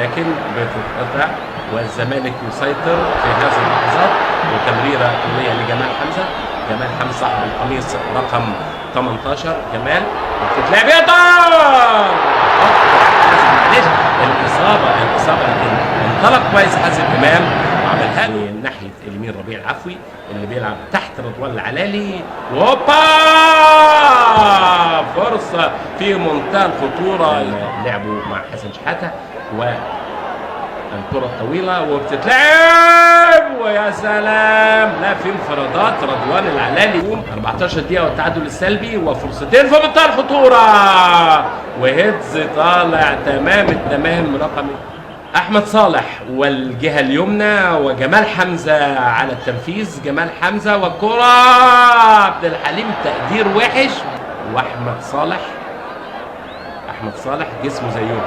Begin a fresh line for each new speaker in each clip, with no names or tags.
لكن بتتقطع والزمالك يسيطر في هذه اللحظات. وتمريره طوليه لجمال حمزه. جمال حمزه صاحب القميص رقم 18. جمال بتتلعب يقدر معلش الاصابه انطلق كويس حازم امام وعملها له ناحيه اليمين ربيع العفوي اللي بيلعب تحت رضوان العلالي. وهوبا فرصه في منتهى الخطوره. لعبوا مع حسن شحاته والكره الطويله وبتتلعب ويا سلام. لا في انفرادات رضوان العلالي. 14 دقيقه والتعادل السلبي وفرصتين في منتهى الخطوره وهيدز طالع تمام التمام. رقم احمد صالح والجهه اليمنى وجمال حمزه على التنفيذ. جمال حمزه والكره عبد الحليم تقدير وحش. واحمد صالح جسمه زيه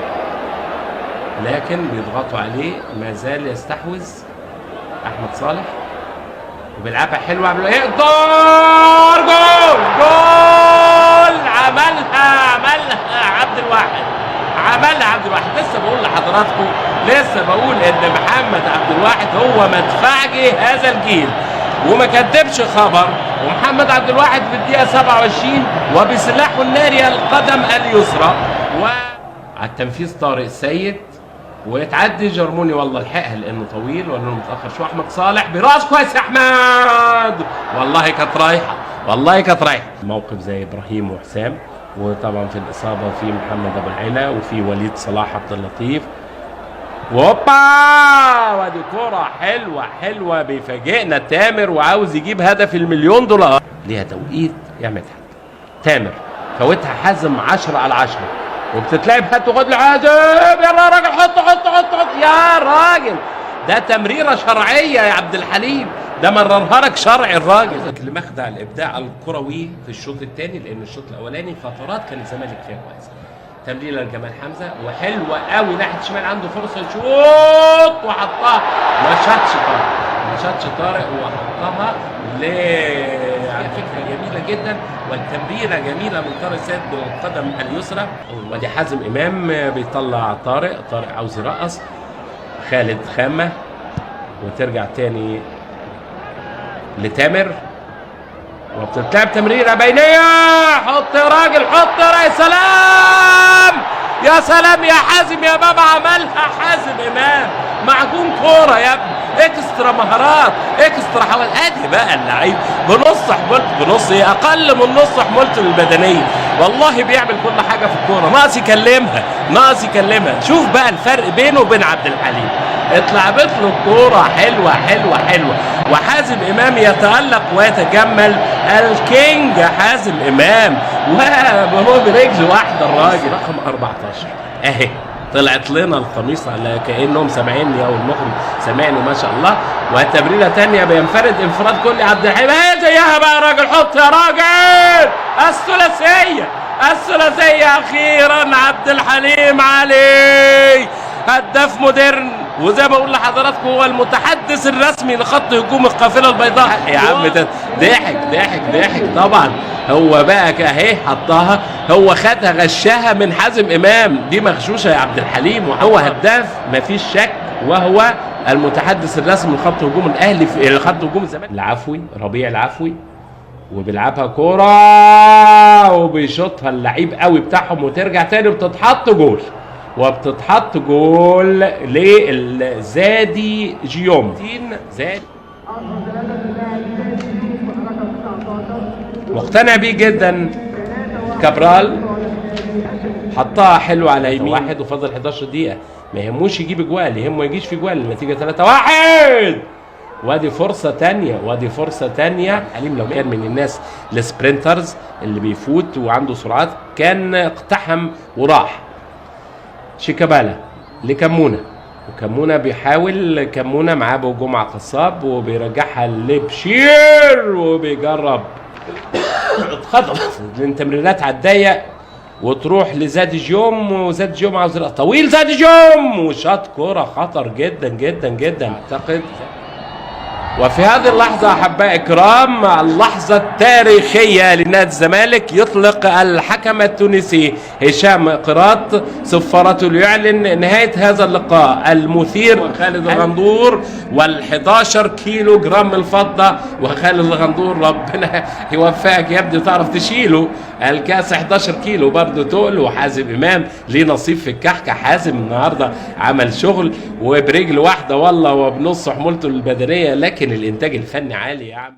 لكن بيضغطوا عليه ما زال يستحوذ احمد صالح وبيلعبها حلوه يقدر جول عملها عبد الواحد. لسه بقول لحضراتكم ان محمد عبد الواحد هو مدفعجي هذا الجيل وما كدبش خبر. ومحمد عبد الواحد في الدقيقه 27 وبسلاحه الناري القدم اليسرى. وعلى التنفيذ طارق السيد ويتعدي جرموني والله لحقها لانه طويل وانه متاخر شويه. احمد صالح براس كويس يا احمد والله كانت رايحه. موقف زي ابراهيم وحسام وطبعا في الاصابه في محمد ابو العلا وفي وليد صلاح عبد اللطيف. وهوبا ودي كوره حلوه بيفاجئنا تامر وعاوز يجيب هدف $1,000,000. ليها توقيت يا مدحت. تامر فوتها حازم 10 على 10 وبتتلعب هات وخد لحازم. يلا يا راجل حط يا راجل ده تمريره شرعيه يا عبد الحليم. ده مررها لك شرعي الراجل. لمخدع الابداع الكروي في الشوط الثاني لان الشوط الاولاني فترات كان الزمالك فيها كويس. تمريره لجمال حمزه وحلوه قوي ناحيه الشمال عنده فرصه يشوط وحطها. ما شاتش طارق وحطها. فكره جميله جدا والتمريره جميله من طارق السيد بالقدم اليسرى. ودي حازم امام بيطلع طارق عاوز يرقص. خالد خامه وترجع تاني لتامر وبتتلعب تمريره بينيه. حط يا راجل يا سلام يا حازم يا بابا. عملها حازم امام معجون كوره يا ابني. اكسترا مهارات اكسترا حوالي. ادي بقى اللعيب بنص اقل من نص حمولته البدنيه والله بيعمل كل حاجه في الكوره. ناقص يكلمها. شوف بقى الفرق بينه وبين عبد الحليم. اتلعبت له الكوره حلوه وحازم امام يتالق ويتجمل. الكينج حازم امام وهو برجل واحده الراجل. رقم 14 اهي طلعت لنا القميص على كانهم سامعيني او المخرج سامعني ما شاء الله. وتمريره ثانيه بينفرد انفراد كلي عبد الحليم. ايه زيها بقى يا راجل حط يا راجل. الثلاثيه اخيرا عبد الحليم علي هداف مودرن وزي ما بقول لحضراتكم هو المتحدث الرسمي لخط هجوم القافله البيضاء. يا عم ده ضحك طبعا. هو بقى اهي حطها هو خدها غشها من حازم امام. دي مغشوشه يا عبد الحليم وهو هداف مفيش شك وهو المتحدث الرسمي لخط هجوم الاهلي في خط هجوم الزمالك. ربيع العفوي وبيلعبها كوره وبيشوطها اللعيب قوي بتاعهم وترجع تاني وبتتحط جول لزادي جيوم. مقتنع بيه جدا. كابرال حطها حلو على يمين واحد وفضل 11 دقيقة. ما يهموش يجيب اجوال يهمه يجيش في جوال. النتيجة 3-1. وادي فرصة تانية. حليم لو كان من الناس السبرينترز اللي بيفوت وعنده سرعات كان اقتحم وراح. شيكابالا وكمونة بيحاول. كمونة معاه ابو جمعة قصاب وبيرجعها لبشير وبيجرب اتخطف التمريرات على الضيق وتروح لزاد جيوم وزاد جيوم عاوز طويل. زاد جيوم وشاط كوره خطر جدا اعتقد وفي هذه اللحظة أحبائي الكرام، اللحظة التاريخية لنادي الزمالك، يطلق الحكم التونسي هشام قراط صفارته ليعلن نهاية هذا اللقاء المثير. خالد الغندور وال11 كيلو جرام الفضة، وخالد الغندور ربنا يوفقك يا ابني تعرف تشيله. الكاس 11 كيلو برضه تقل، وحازم إمام ليه نصيب في الكحكة. حازم النهارده عمل شغل وبرجل واحدة والله وبنص حمولته البدنية، لكن الإنتاج الفني عالي يا عم.